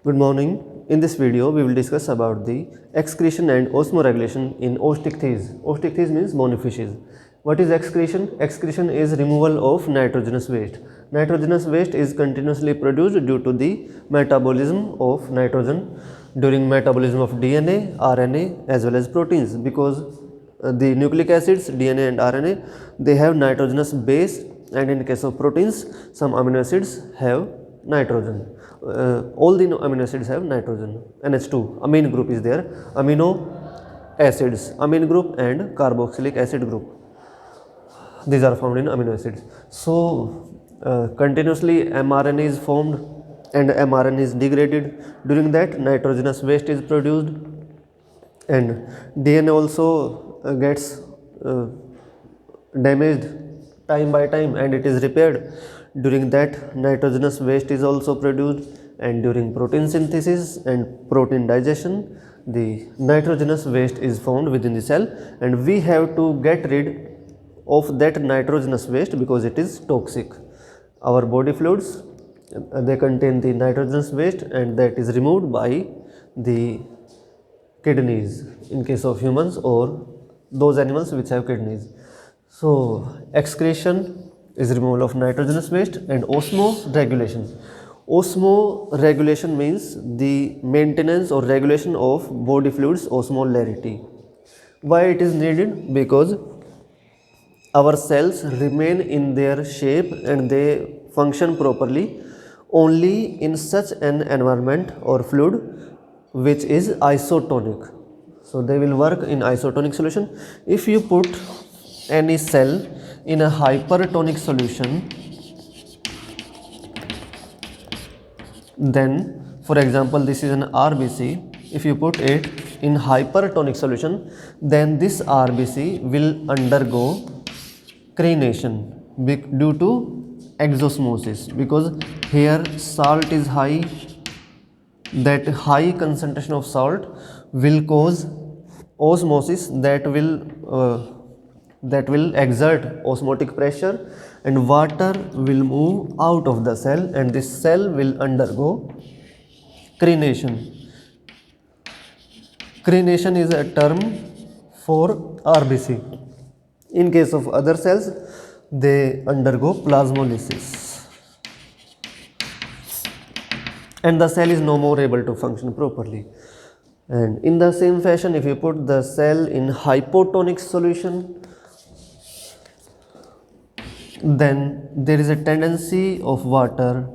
Good morning. In this video, we will discuss about the excretion and osmoregulation in Ostichthyes. Ostichthyes means bony fishes. What is excretion? Excretion is removal of nitrogenous waste. Nitrogenous waste is continuously produced due to the metabolism of nitrogen during metabolism of DNA, RNA as well as proteins, because the nucleic acids, DNA and RNA, they have nitrogenous base, and in case of proteins, some amino acids have nitrogen. All the amino acids have nitrogen. NH2 amine group is there. Amino acids, amine group and carboxylic acid group, these are found in amino acids. So continuously mRNA is formed and mRNA is degraded. During that, nitrogenous waste is produced, and DNA also gets damaged time by time and it is repaired. During that, nitrogenous waste is also produced, and during protein synthesis and protein digestion, the nitrogenous waste is found within the cell, and we have to get rid of that nitrogenous waste because it is toxic. Our body fluids, they contain the nitrogenous waste, and that is removed by the kidneys in case of humans or those animals which have kidneys. So excretion is removal of nitrogenous waste, and osmoregulation. Osmoregulation means the maintenance or regulation of body fluids osmolarity. Why it is needed? Because our cells remain in their shape and they function properly only in such an environment or fluid which is isotonic. So they will work in isotonic solution. If you put any cell in a hypertonic solution, then for example this is an RBC, if you put it in hypertonic solution, then this RBC will undergo crenation due to exosmosis, because here salt is high. That high concentration of salt will cause osmosis, that will exert osmotic pressure, and water will move out of the cell, and this cell will undergo crenation. Crenation is a term for RBC. In case of other cells, they undergo plasmolysis, and the cell is no more able to function properly. And in the same fashion, if you put the cell in hypotonic solution, then there is a tendency of water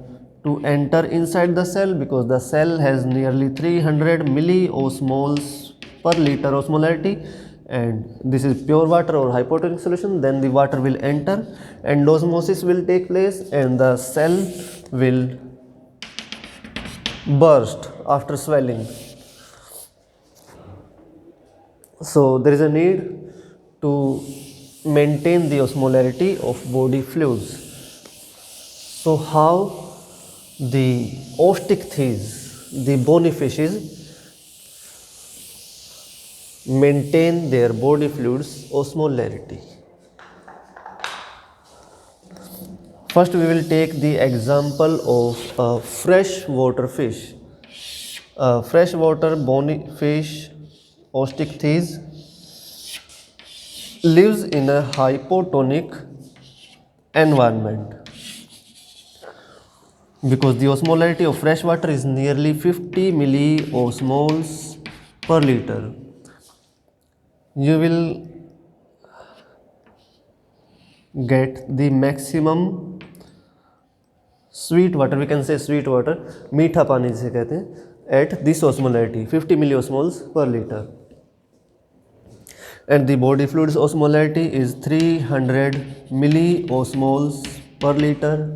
to enter inside the cell, because the cell has nearly 300 milliosmoles per liter osmolarity, and this is pure water or hypotonic solution. Then the water will enter, endosmosis will take place, and the cell will burst after swelling. So there is a need to maintain the osmolarity of body fluids. So how the Ostichthyes, the bony fishes, maintain their body fluids osmolarity? First, we will take the example of a freshwater fish. A freshwater bony fish, Ostichthyes, lives in a hypotonic environment, because the osmolarity of fresh water is nearly 50 milliosmoles per liter. You will get the maximum sweet water, we can say sweet water, मीठा पानी जिसे कहते हैं, at this osmolarity 50 milliosmoles per liter. And the body fluids osmolarity is 300 milliosmoles per liter.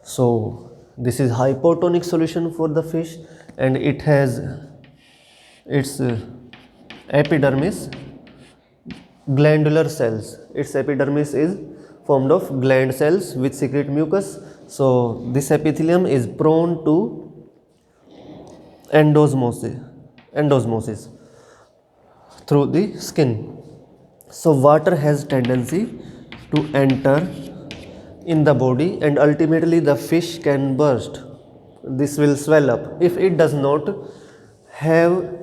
So this is hypotonic solution for the fish, and it has its epidermis, glandular cells. Its epidermis is formed of gland cells which secrete mucus. So this epithelium is prone to endosmosis through the skin. So water has tendency to enter in the body, and ultimately the fish can burst this will swell up. If it does not have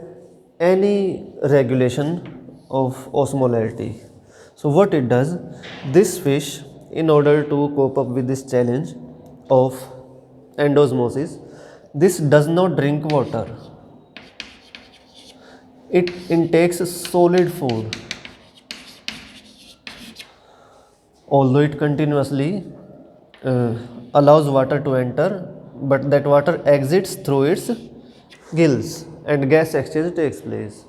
any regulation of osmolarity, so what it does, this fish, in order to cope up with this challenge of endosmosis, this does not drink water, it intakes solid food, although it continuously allows water to enter, but that water exits through its gills and gas exchange takes place.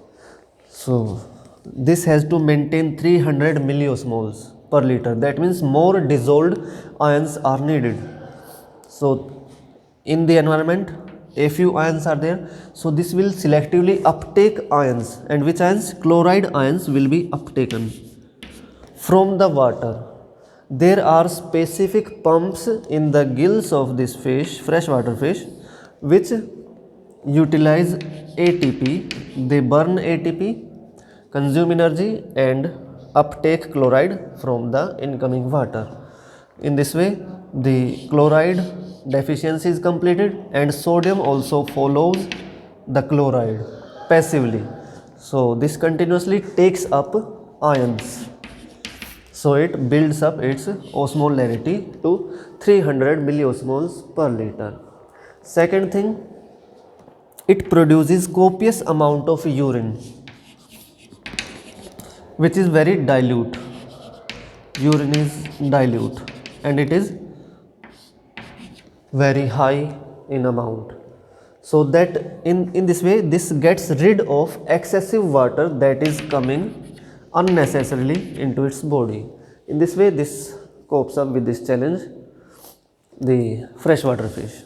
So this has to maintain 300 milliosmoles per liter. That means more dissolved ions are needed. So in the environment, a few ions are there, so this will selectively uptake ions, and which ions? Chloride ions will be uptaken from the water. There are specific pumps in the gills of this fish, freshwater fish, which utilize ATP. They burn ATP, consume energy and uptake chloride from the incoming water. In this way, the chloride deficiency is completed and sodium also follows the chloride passively. So this continuously takes up ions. So it builds up its osmolarity to 300 milliosmoles per liter. Second thing, it produces copious amount of urine, which is very dilute. Urine is dilute and it is very high in amount. So that in this way, this gets rid of excessive water that is coming unnecessarily into its body. In this way, this copes up with this challenge, the freshwater fish.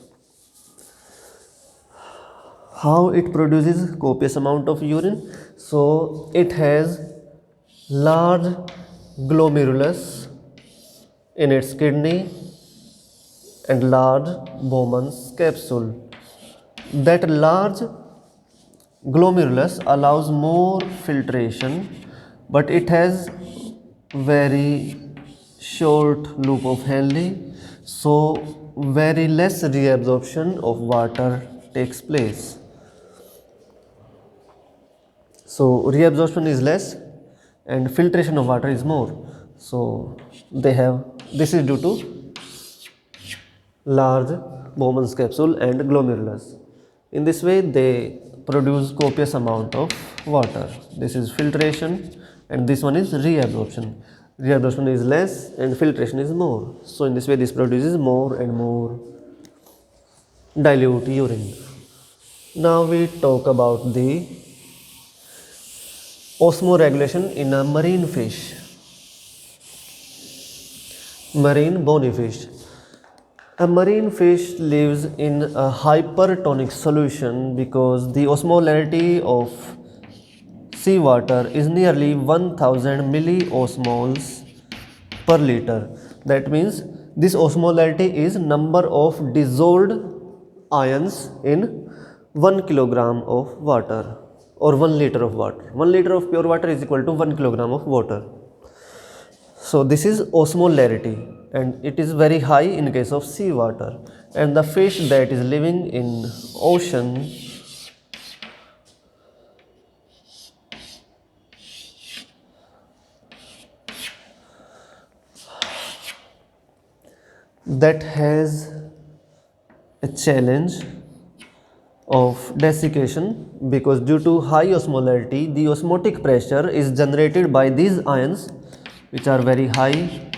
How it produces copious amount of urine? So it has large glomerulus in its kidney and large Bowman's capsule. That large glomerulus allows more filtration, but it has very short loop of Henle, so very less reabsorption of water takes place. So reabsorption is less and filtration of water is more. So this is due to large Bowman's capsule and glomerulus. In this way, they produce copious amount of water. This is filtration and this one is reabsorption. Reabsorption is less and filtration is more. So in this way, this produces more and more dilute urine. Now we talk about the osmoregulation in a marine fish, marine bony fish. A marine fish lives in a hypertonic solution because the osmolarity of seawater is nearly 1000 milliosmoles per liter. That means this osmolarity is number of dissolved ions in 1 kilogram of water or 1 liter of water. 1 liter of pure water is equal to 1 kilogram of water. So this is osmolarity and it is very high in case of seawater, and the fish that is living in ocean that has a challenge of desiccation, because due to high osmolarity the osmotic pressure is generated by these ions which are very high.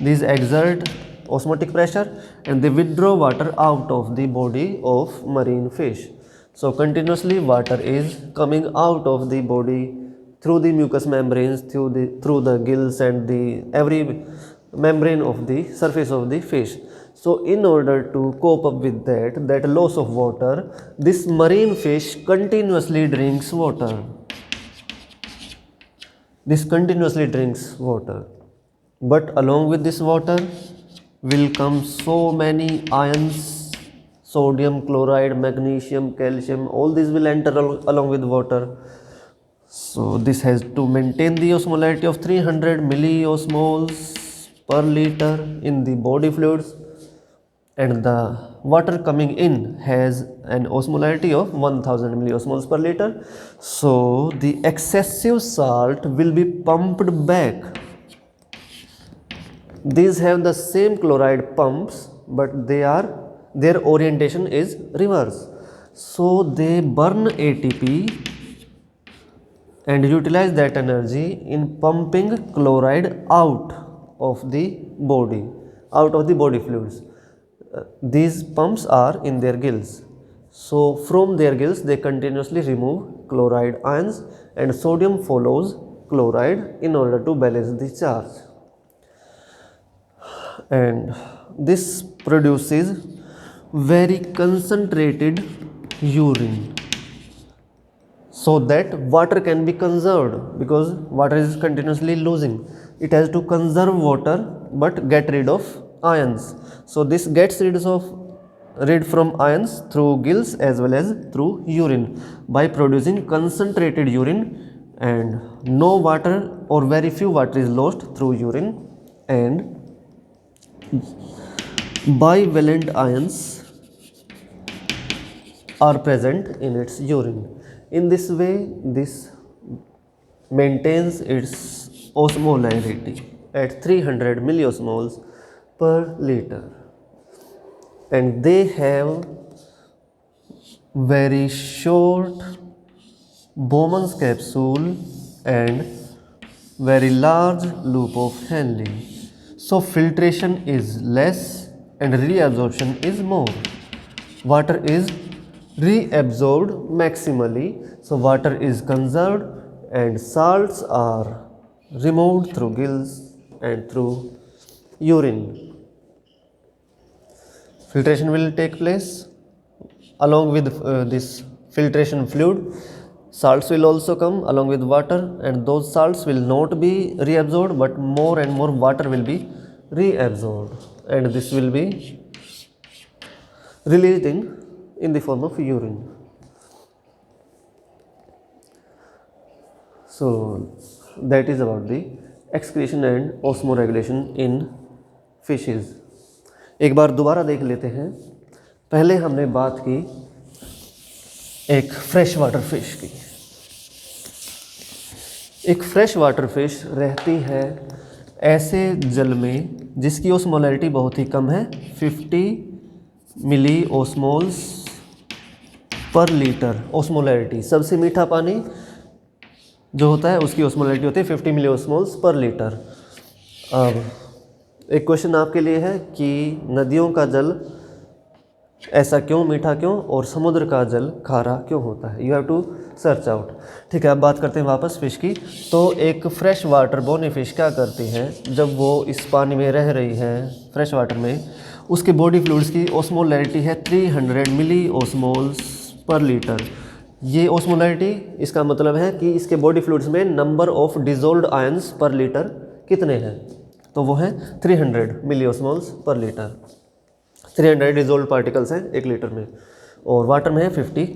These exert osmotic pressure and they withdraw water out of the body of marine fish. So continuously water is coming out of the body through the mucous membranes, through the gills and the every membrane of the surface of the fish. So in order to cope up with that loss of water, this marine fish continuously drinks water. This continuously drinks water. But along with this water will come so many ions, sodium, chloride, magnesium, calcium, all these will enter along with water. So this has to maintain the osmolarity of 300 milliosmoles per liter in the body fluids, and the water coming in has an osmolarity of 1000 milliosmoles per liter. So the excessive salt will be pumped back. These have the same chloride pumps, but their orientation is reverse. So they burn ATP and utilize that energy in pumping chloride out of the body fluids. These pumps are in their gills. So from their gills they continuously remove chloride ions and sodium follows chloride in order to balance the charge. And this produces very concentrated urine, so that water can be conserved, because water is continuously losing. It has to conserve water but get rid of ions. So this gets rid from ions through gills as well as through urine by producing concentrated urine, and no water or very few water is lost through urine, and bivalent ions are present in its urine. In this way, this maintains its osmolarity at 300 milliosmoles per liter, and they have very short Bowman's capsule and very large loop of Henle. So filtration is less and reabsorption is more. Water is reabsorbed maximally, so water is conserved and salts are removed through gills and through urine. Filtration will take place. Along with this filtration fluid, salts will also come along with water, and those salts will not be reabsorbed, but more and more water will be reabsorbed, and this will be released in the form of urine. So that is about the excretion and osmoregulation in fishes. एक बार दोबारा देख लेते हैं. पहले हमने बात की एक फ्रेश वाटर फिश की. एक फ्रेश वाटर फिश रहती है ऐसे जल में जिसकी ओस्मोलैरिटी बहुत ही कम है, 50 मिली ओस्मोल्स पर लीटर. ओस्मोलैरिटी, सबसे मीठा पानी जो होता है उसकी ओस्मोलैरिटी होती है 50 मिली ओस्मोल्स पर लीटर. अब एक क्वेश्चन आपके लिए है कि नदियों का जल ऐसा क्यों, मीठा क्यों, और समुद्र का जल खारा क्यों होता है. You have to search out. ठीक है, अब बात करते हैं वापस फिश की. तो एक फ्रेश वाटर बोनी फिश क्या करती है, जब वो इस पानी में रह रही है फ्रेश वाटर में, उसके बॉडी फ्लूइड्स की ओस्मोलैरिटी है 300 मिली ओस्मोल्स पर लीटर. ये ओस्मोलैरिटी, इसका मतलब है कि इसके बॉडी फ्लूइड्स में नंबर ऑफ डिजोल्व्ड आयंस पर लीटर कितने हैं, तो वो है 300 मिली ओस्मोल्स पर लीटर. 300 डिजोल्व पार्टिकल्स हैं 1 लीटर में, और वाटर में है 50.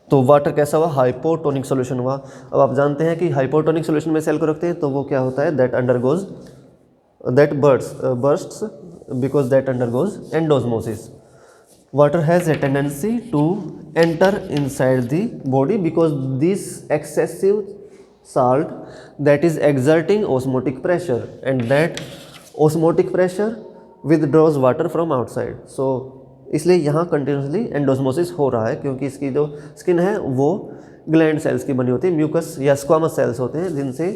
तो वाटर कैसा हुआ, हाइपोटोनिक सॉल्यूशन हुआ. अब आप जानते हैं कि हाइपोटोनिक सॉल्यूशन में सेल को रखते हैं तो वो क्या होता है, that bursts because that undergoes endosmosis. Water has a tendency to enter inside the body because this excessive salt that is exerting osmotic pressure, and that osmotic pressure withdraws water from outside. So इसलिए यहाँ continuously endosmosis हो रहा है, क्योंकि इसकी जो skin है वो ग्लैंड सेल्स की बनी होती है, म्यूकस या स्क्वामस सेल्स होते हैं जिनसे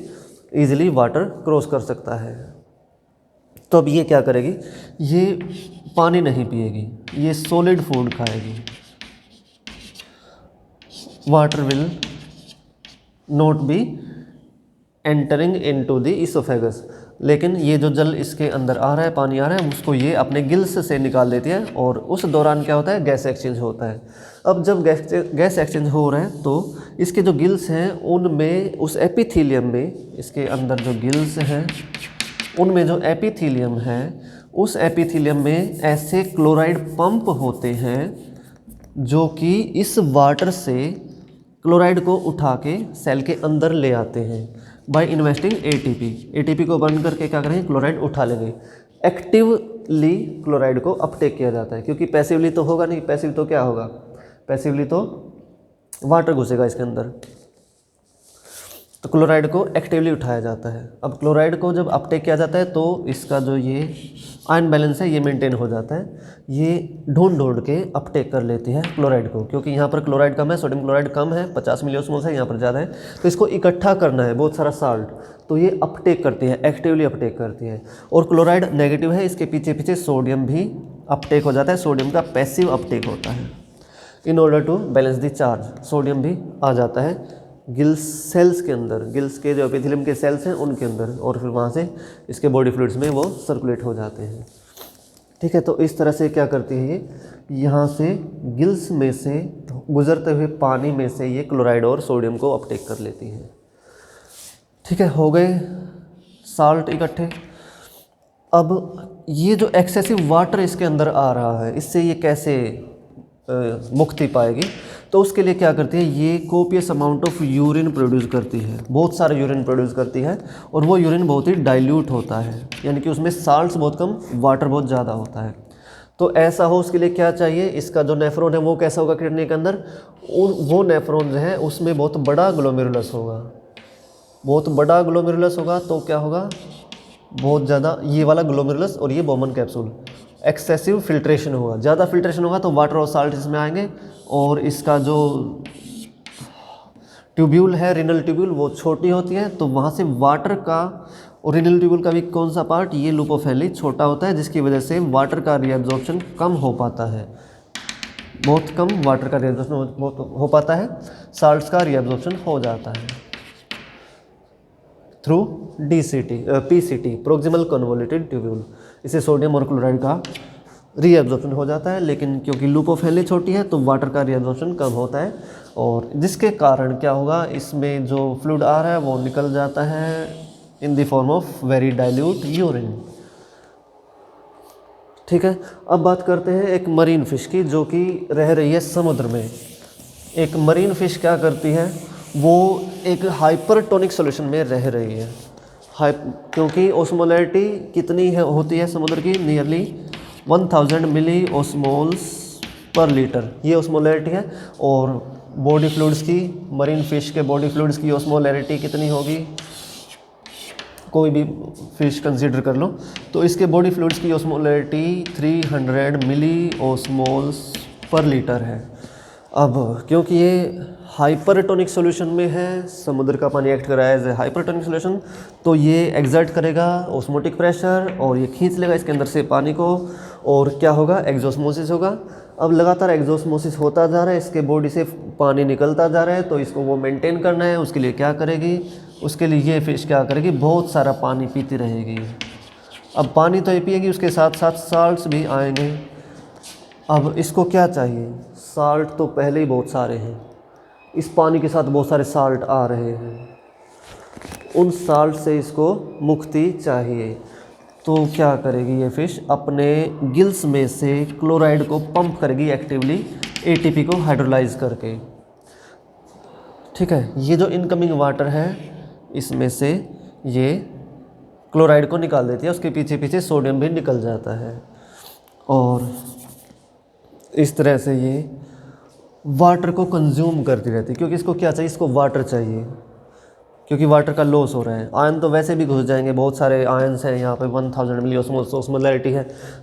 ईजिली वाटर क्रॉस कर सकता है. तो अब ये क्या करेगी, ये पानी नहीं पिएगी, ये सॉलिड फूड खाएगी. Water will not be entering into the oesophagus. लेकिन ये जो जल इसके अंदर आ रहा है, पानी आ रहा है, उसको ये अपने गिल्स से निकाल देती है, और उस दौरान क्या होता है, गैस एक्सचेंज होता है. अब जब गैस एक्सचेंज हो रहा है तो इसके जो गिल्स हैं उनमें, उस एपिथीलियम में, इसके अंदर जो गिल्स हैं उनमें जो एपिथीलियम है, उस एपिथीलियम में ऐसे क्लोराइड पंप होते हैं जो कि इस वाटर से क्लोराइड को उठा के सेल के अंदर ले आते हैं बाय इन्वेस्टिंग एटीपी. एटीपी को बर्न करके क्या करेंगे, क्लोराइड उठा लेंगे. एक्टिव एक्टिवली क्लोराइड को अपटेक किया जाता है, क्योंकि पैसिवली तो होगा नहीं, पैसिव तो क्या होगा, पैसिवली तो वाटर घुसेगा इसके अंदर। तो क्लोराइड को एक्टिवली उठाया जाता है। अब क्लोराइड को जब अपटेक किया जाता है तो इसका जो ये आयन बैलेंस है ये मेंटेन हो जाता है, ये ढूंढ के अपटेक कर लेती है क्लोराइड को, क्योंकि यहाँ पर क्लोराइड कम है, सोडियम क्लोराइड कम है, 50 मिलीओस्मोल्स है, यहाँ पर ज़्यादा है, तो इसको इकट्ठा करना है बहुत सारा साल्ट, तो ये अपटेक करती है, एक्टिवली अपटेक करती है। और क्लोराइड नेगेटिव है, इसके पीछे पीछे सोडियम भी अपटेक हो जाता है, सोडियम का पैसिव अपटेक होता है। In order to balance the charge sodium भी आ जाता है गिल्स सेल्स के अंदर, गिल्स के जो एपिथेलियम के सेल्स हैं उनके अंदर, और फिर वहाँ से इसके बॉडी फ्लूइड्स में वो सर्कुलेट हो जाते हैं। ठीक है, तो इस तरह से क्या करती है ये, यहाँ से गिल्स में से गुजरते हुए पानी में से ये क्लोराइड और सोडियम को अपटेक कर लेती है। ठीक है, हो गए साल्ट इकट्ठे। अब ये जो एक्सेसिव वाटर इसके अंदर आ रहा है, इससे ये कैसे मुक्ति पाएगी, तो उसके लिए क्या करती है, ये copious amount of urine produce करती है, बहुत सारे यूरिन प्रोड्यूस करती है, और वो यूरिन बहुत ही डाइल्यूट होता है, यानी कि उसमें साल्ट्स बहुत कम, वाटर बहुत ज़्यादा होता है। तो ऐसा हो उसके लिए क्या चाहिए, इसका जो नेफ्रॉन है वो कैसा होगा किडनी के अंदर, वो नेफ्रॉन जो है उसमें बहुत बड़ा ग्लोमेरुलस होगा, बहुत बड़ा ग्लोमेरुलस होगा, तो क्या होगा, बहुत ज़्यादा ये वाला ग्लोमेरुलस और ये बोमन कैप्सूल, एक्सेसिव फिल्ट्रेशन होगा, ज़्यादा फिल्ट्रेशन होगा तो वाटर और साल्ट इसमें आएंगे, और इसका जो ट्यूब्यूल है रिनल ट्यूब्यूल वो छोटी होती है, तो वहाँ से वाटर का, और रिनल ट्यूब्यूल का भी कौन सा पार्ट, ये लूपोफेली छोटा होता है, जिसकी वजह से वाटर का रीअब्जॉर्प्शन कम हो पाता है, बहुत कम वाटर का रीअब्जॉर्प्शन हो पाता है, साल्ट्स का रीअब्जॉर्प्शन हो जाता है through PCT proximal convoluted tubule. इससे सोडियम और क्लोराइड का रीअब्जॉर्प्शन हो जाता है, लेकिन क्योंकि लूपोफेली छोटी है तो वाटर का रीअब्जॉर्प्शन कम होता है, और जिसके कारण क्या होगा, इसमें जो फ्लूइड आ रहा है वो निकल जाता है in the form of very dilute urine. ठीक है, अब बात करते हैं एक मरीन फिश की, जो कि रह रही है समुद्र में। एक मरीन फिश क्या करती है, वो एक हाइपरटोनिक सॉल्यूशन में रह रही है, क्योंकि ओस्मोलैरिटी कितनी है होती है समुद्र की, नियरली 1000 मिली ओस्मोल्स पर लीटर, ये ओस्मोलैरिटी है। और बॉडी फ्लूइड्स की, मरीन फिश के बॉडी फ्लूइड्स की ओस्मोलैरिटी कितनी होगी, कोई भी फिश कंसीडर कर लो, तो इसके बॉडी फ्लूइड्स की ओस्मोलैरिटी 300 मिली ओस्मोल्स पर लीटर है। अब क्योंकि ये हाइपरटोनिक सॉल्यूशन में है, समुद्र का पानी एक्ट कर रहा है एज ए हाइपरटोनिक सॉल्यूशन, तो ये एग्जर्ट करेगा ऑस्मोटिक प्रेशर और ये खींच लेगा इसके अंदर से पानी को, और क्या होगा, एक्जोस्मोसिस होगा। अब लगातार एक्जोस्मोसिस होता जा रहा है, इसके बॉडी से पानी निकलता जा रहा है, तो इसको वो मेंटेन करना है, उसके लिए क्या करेगी, उसके लिए ये फिश क्या करेगी, बहुत सारा पानी पीती रहेगी। अब पानी तो ये पिएगी, उसके साथ साथ साल्ट्स भी आएंगे। अब इसको क्या चाहिए, साल्ट तो पहले ही बहुत सारे हैं, इस पानी के साथ बहुत सारे साल्ट आ रहे हैं, उन साल्ट से इसको मुक्ति चाहिए। तो क्या करेगी ये फिश, अपने गिल्स में से क्लोराइड को पंप करेगी एक्टिवली, ATP को हाइड्रोलाइज करके। ठीक है, ये जो इनकमिंग वाटर है इसमें से ये क्लोराइड को निकाल देती है, उसके पीछे पीछे सोडियम भी निकल जाता है, और इस तरह से ये वाटर को कंज्यूम करती रहती है, क्योंकि इसको क्या चाहिए, इसको वाटर चाहिए, क्योंकि वाटर का लॉस हो रहा है। आयन तो वैसे भी घुस जाएंगे, बहुत सारे आयन्स हैं यहाँ पे, 1000 मिली ओस्मोलैरिटी है,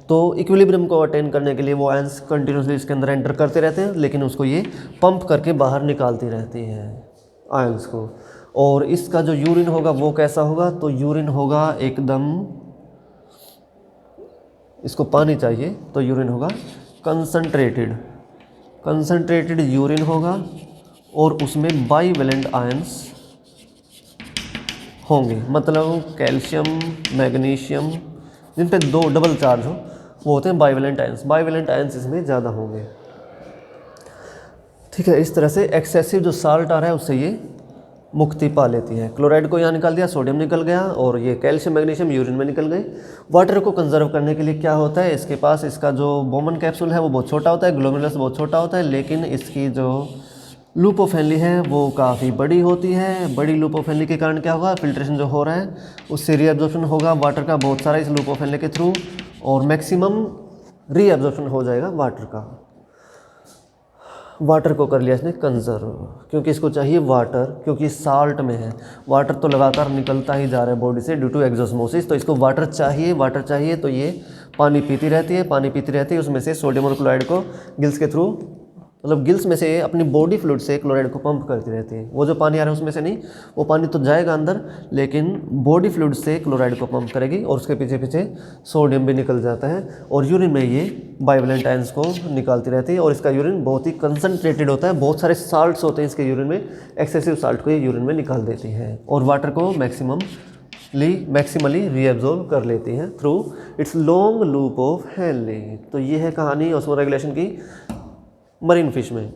तो इक्विलिब्रियम को अटेन करने के लिए वो आयन्स कंटिन्यूसली इसके अंदर एंटर करते रहते हैं, लेकिन उसको ये पंप करके बाहर निकालती रहती है आयन्स को। और इसका जो यूरिन होगा वो कैसा होगा, तो यूरिन होगा एकदम, इसको पानी चाहिए तो यूरिन होगा कंसंट्रेटेड यूरिन होगा, और उसमें बाईवेलेंट आयन्स होंगे, मतलब कैल्शियम मैग्नीशियम जिन पे 2 डबल चार्ज हो वो होते हैं बाईवेलेंट आयन्स, बाईवेलेंट आयन्स इसमें ज़्यादा होंगे। ठीक है, इस तरह से एक्सेसिव जो साल्ट आ रहा है उससे ये मुक्ति पा लेती है। क्लोराइड को यहाँ निकाल दिया, सोडियम निकल गया, और ये कैल्शियम मैग्नीशियम यूरिन में निकल गए। वाटर को कंजर्व करने के लिए क्या होता है, इसके पास इसका जो बोमन कैप्सूल है वो बहुत छोटा होता है, ग्लोमेरुलस बहुत छोटा होता है, लेकिन इसकी जो लूपोफेली है वो काफ़ी बड़ी होती है। बड़ी लूपोफेली के कारण क्या होगा, फिल्ट्रेशन जो हो रहा है उससे रीअब्जॉर्प्शन होगा वाटर का बहुत सारा इस लूपोफेली के थ्रू, और मैक्सिमम रीअब्जॉर्प्शन हो जाएगा वाटर का। वाटर को कर लिया इसने कंजर्व, क्योंकि इसको चाहिए वाटर, क्योंकि साल्ट में है। वाटर तो लगातार निकलता ही जा रहा है बॉडी से ड्यू टू एक्सोस्मोसिस, तो इसको वाटर चाहिए। वाटर चाहिए तो ये पानी पीती रहती है, पानी पीती रहती है, उसमें से सोडियम और क्लोराइड को गिल्स के थ्रू, मतलब गिल्स में से अपनी बॉडी फ्लूइड से क्लोराइड को पंप करती रहती है। वो जो पानी आ रहा है उसमें से नहीं, वो पानी तो जाएगा अंदर, लेकिन बॉडी फ्लूइड से क्लोराइड को पंप करेगी और उसके पीछे पीछे सोडियम भी निकल जाता है। और यूरिन में ये बाइवेलेंट आयंस को निकालती रहती है और इसका यूरिन बहुत ही कंसनट्रेटेड होता है, बहुत सारे साल्ट्स होते हैं इसके यूरिन में, एक्सेसिव साल्ट को ये यूरिन में निकाल देती है और वाटर को मैक्सिमली रीअब्जॉर्ब कर लेती हैं through it's long loop of Henle. तो ये है कहानी ऑस्मोरेगुलेशन की मरीन फिश में।